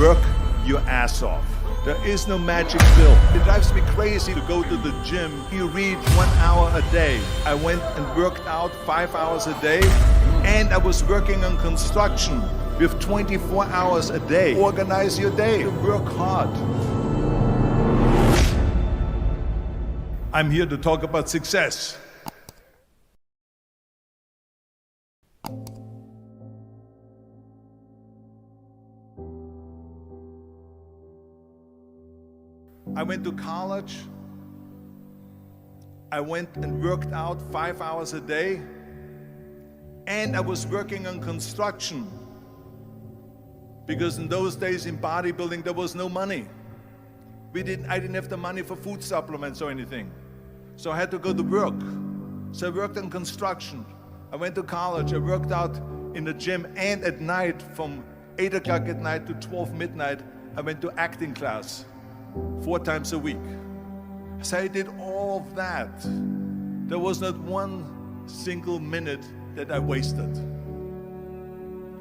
Work your ass off. There is no magic pill. It drives me crazy to go to the gym. You read 1 hour a day. I went and worked out 5 hours a day, and I was working on construction with 24 hours a day. Organize your day. Work hard. I'm here to talk about success. I went to college. I went and worked out 5 hours a day, and I was working on construction because in those days in bodybuilding there was no money. I didn't have the money for food supplements or anything, so I had to go to work. So I worked on construction. I went to college. I worked out in the gym, and at night from 8 o'clock at night to 12 midnight I went to acting class 4 times a week. So I did all of that. There was not one single minute that I wasted.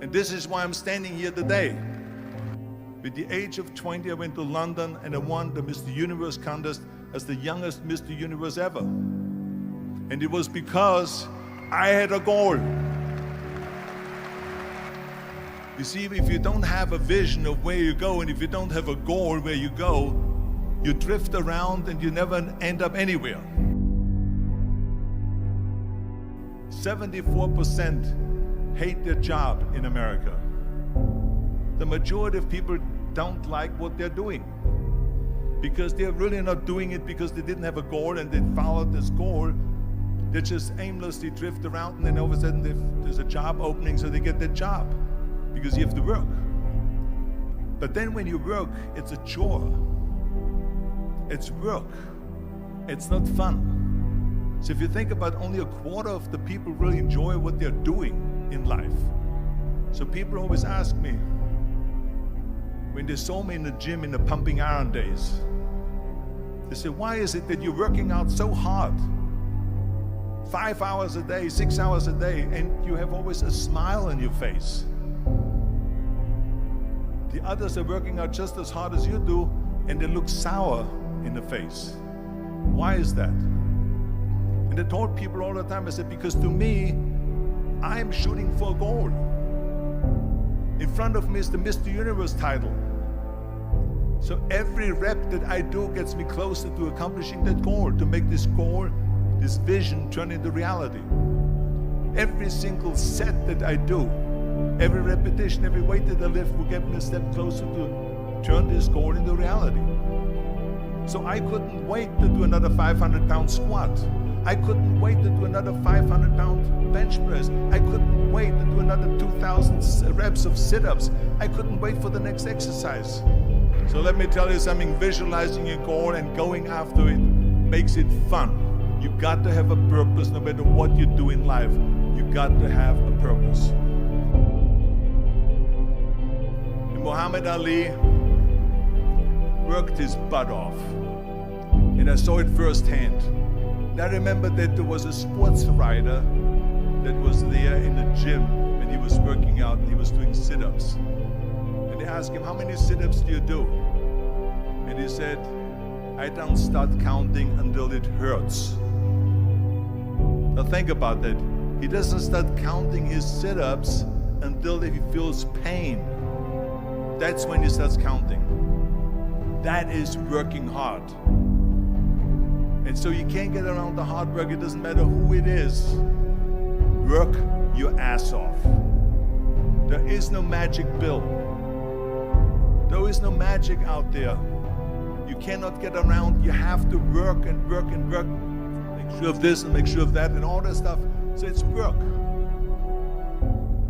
And this is why I'm standing here today. With the age of 20, I went to London and I won the Mr. Universe contest as the youngest Mr. Universe ever. And it was because I had a goal. You see, if you don't have a vision of where you go, and if you don't have a goal where you go, you drift around and you never end up anywhere. 74% hate their job in America. The majority of people don't like what they're doing because they're really not doing it because they didn't have a goal and they followed this goal. They just aimlessly drift around, and then all of a sudden there's a job opening, so they get that job because you have to work. But then when you work, it's a chore. It's work. It's not fun. So if you think about, only a quarter of the people really enjoy what they're doing in life. So people always ask me, when they saw me in the gym in the pumping iron days, they say, why is it that you're working out so hard? 5 hours a day, 6 hours a day, and you have always a smile on your face. The others are working out just as hard as you do, and they look sour in the face. Why is that? And I told people all the time, I said, because to me, I'm shooting for a goal. In front of me is the Mr. Universe title. So every rep that I do gets me closer to accomplishing that goal, to make this goal, this vision turn into reality. Every single set that I do, every repetition, every weight that I lift will get me a step closer to turn this goal into reality. So I couldn't wait to do another 500-pound squat. I couldn't wait to do another 500-pound bench press. I couldn't wait to do another 2,000 reps of sit-ups. I couldn't wait for the next exercise. So let me tell you something, visualizing your goal and going after it makes it fun. You got to have a purpose no matter what you do in life. You got to have a purpose. And Muhammad Ali worked his butt off, and I saw it firsthand. And I remember that there was a sports writer that was there in the gym when he was working out and he was doing sit-ups. And they asked him, how many sit-ups do you do? And he said, I don't start counting until it hurts. Now think about that. He doesn't start counting his sit-ups until he feels pain. That's when he starts counting. That is working hard. And so you can't get around the hard work. It doesn't matter who it is. Work your ass off. There is no magic pill. There is no magic out there. You cannot get around. You have to work and work and work. Make sure of this and make sure of that and all that stuff. So it's work.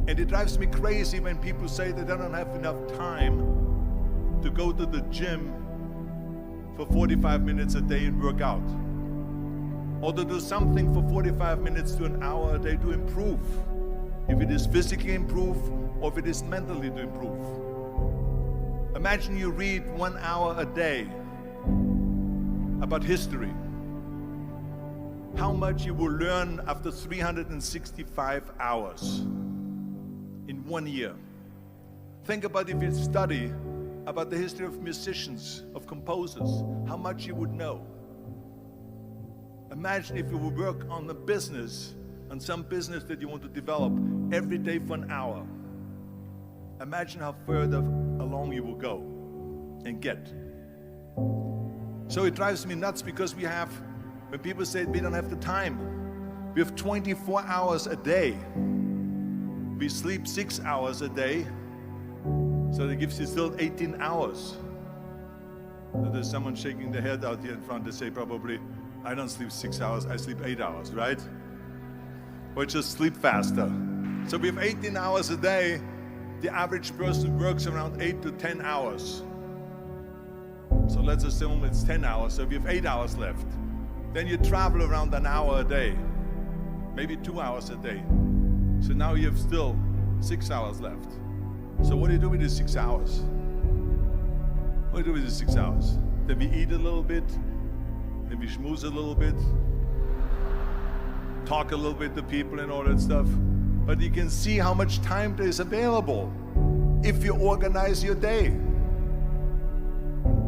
And it drives me crazy when people say that they don't have enough time to go to the gym for 45 minutes a day and work out, or to do something for 45 minutes to an hour a day to improve, if it is physically improve or if it is mentally to improve. Imagine you read 1 hour a day about history. How much you will learn after 365 hours in 1 year. Think about if you study about the history of musicians, of composers, how much you would know. Imagine if you would work on the business, on some business that you want to develop every day for an hour. Imagine how further along you will go and get. So it drives me nuts because when people say we don't have the time, we have 24 hours a day. We sleep 6 hours a day, so that gives you still 18 hours. So there's someone shaking their head out here in front to say probably, I don't sleep 6 hours, I sleep 8 hours, right? Or just sleep faster. So we have 18 hours a day. The average person works around 8 to 10 hours. So let's assume it's 10 hours, so we have 8 hours left. Then you travel around an hour a day, maybe 2 hours a day. So now you have still 6 hours left. So what do you do with these 6 hours? What do you do with these 6 hours? Then we eat a little bit, then we schmooze a little bit, talk a little bit to people and all that stuff. But you can see how much time there is available if you organize your day.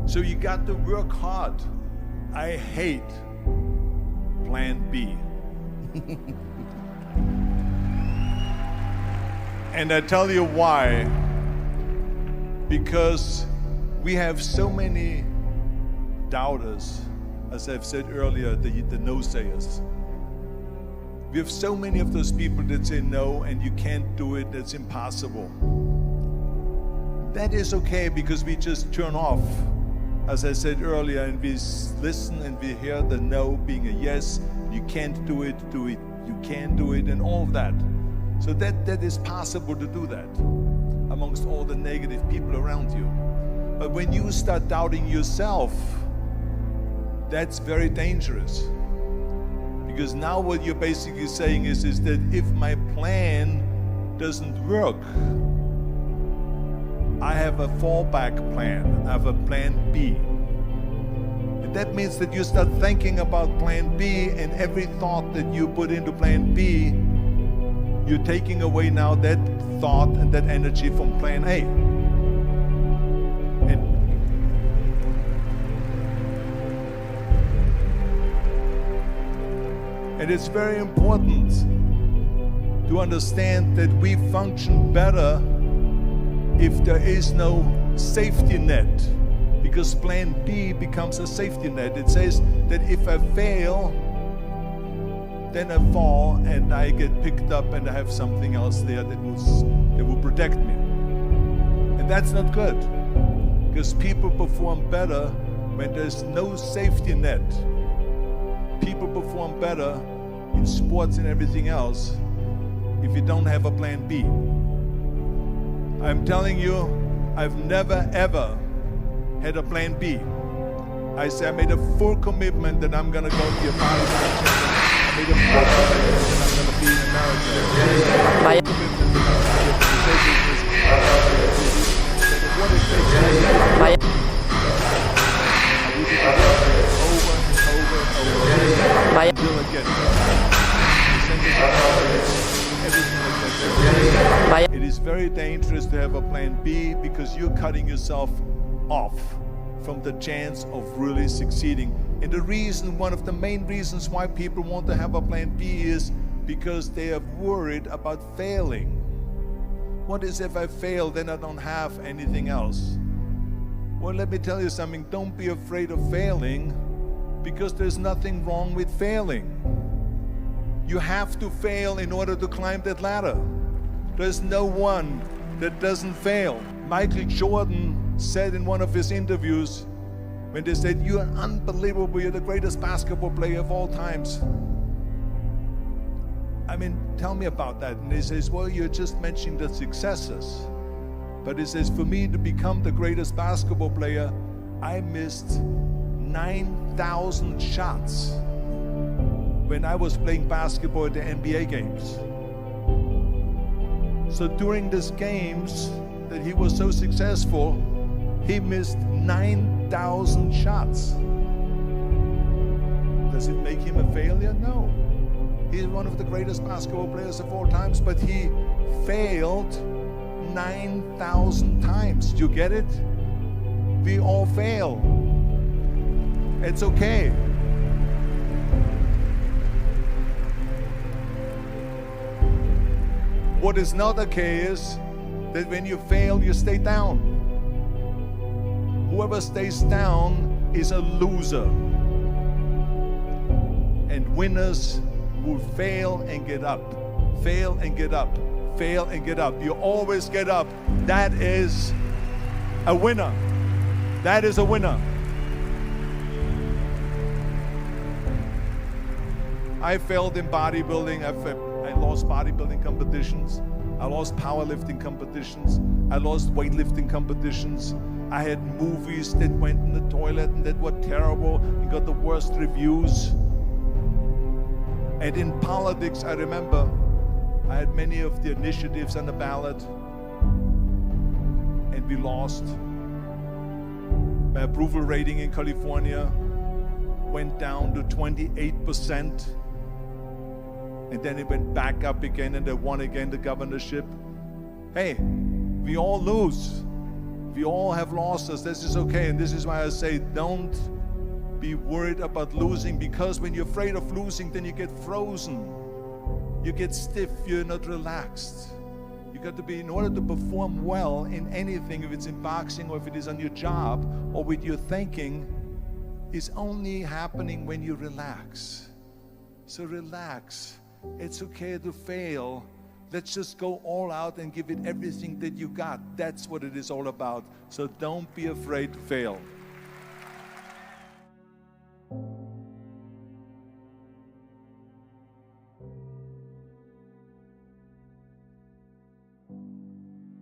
So you got to work hard. I hate plan B. And I tell you why. Because we have so many doubters, as I've said earlier, the no-sayers. We have so many of those people that say no and you can't do it, that's impossible. That is okay because we just turn off, as I said earlier, and we listen and we hear the no being a yes. You can't do it, you can do it, and all of that. So that is possible to do that amongst all the negative people around you. But when you start doubting yourself, that's very dangerous. Because now what you're basically saying is that if my plan doesn't work, I have a fallback plan, I have a plan B. And that means that you start thinking about plan B, and every thought that you put into plan B, you're taking away now that thought and that energy from plan A. And it's very important to understand that we function better if there is no safety net, because plan B becomes a safety net. It says that if I fail, then I fall and I get picked up and I have something else there that will protect me. And that's not good, because people perform better when there's no safety net. People perform better in sports and everything else if you don't have a plan B. I'm telling you, I've never ever had a plan B. I say I made a full commitment that I'm gonna go be a part of the I made a full commitment that I'm gonna be in America. I made a commitment that I'm gonna be in business. What it takes I would do over and over until I get it. It is very dangerous to have a plan B because you're cutting yourself off from the chance of really succeeding. And the reason, one of the main reasons why people want to have a plan B is because they are worried about failing. What is if I fail, then I don't have anything else? Well, let me tell you something. Don't be afraid of failing, because there's nothing wrong with failing. You have to fail in order to climb that ladder. There's no one that doesn't fail. Michael Jordan said in one of his interviews, when they said, "You're unbelievable, you're the greatest basketball player of all times." I mean, tell me about that. And he says, well, you're just mentioning the successes. But he says, for me to become the greatest basketball player, I missed 9,000 shots when I was playing basketball at the NBA games. So during these games that he was so successful, he missed 9,000 shots. Does it make him a failure? No. He's one of the greatest basketball players of all times, but he failed 9,000 times. Do you get it? We all fail. It's okay. What is not okay is that when you fail, you stay down. Whoever stays down is a loser. And winners will fail and get up, fail and get up, fail and get up. You always get up. That is a winner. That is a winner. I failed in bodybuilding. I lost bodybuilding competitions. I lost powerlifting competitions. I lost weightlifting competitions. I had movies that went in the toilet and that were terrible and got the worst reviews. And in politics, I remember I had many of the initiatives on the ballot, and we lost. My approval rating in California went down to 28%, and then it went back up again, and I won again the governorship. Hey, we all lose. We all have losses. This is okay, and this is why I say don't be worried about losing, because when you're afraid of losing, then you get frozen. You get stiff, you're not relaxed. You got to be, in order to perform well in anything, if it's in boxing or if it is on your job or with your thinking, is only happening when you relax. So relax. It's okay to fail. Let's just go all out and give it everything that you got. That's what it is all about. So don't be afraid to fail.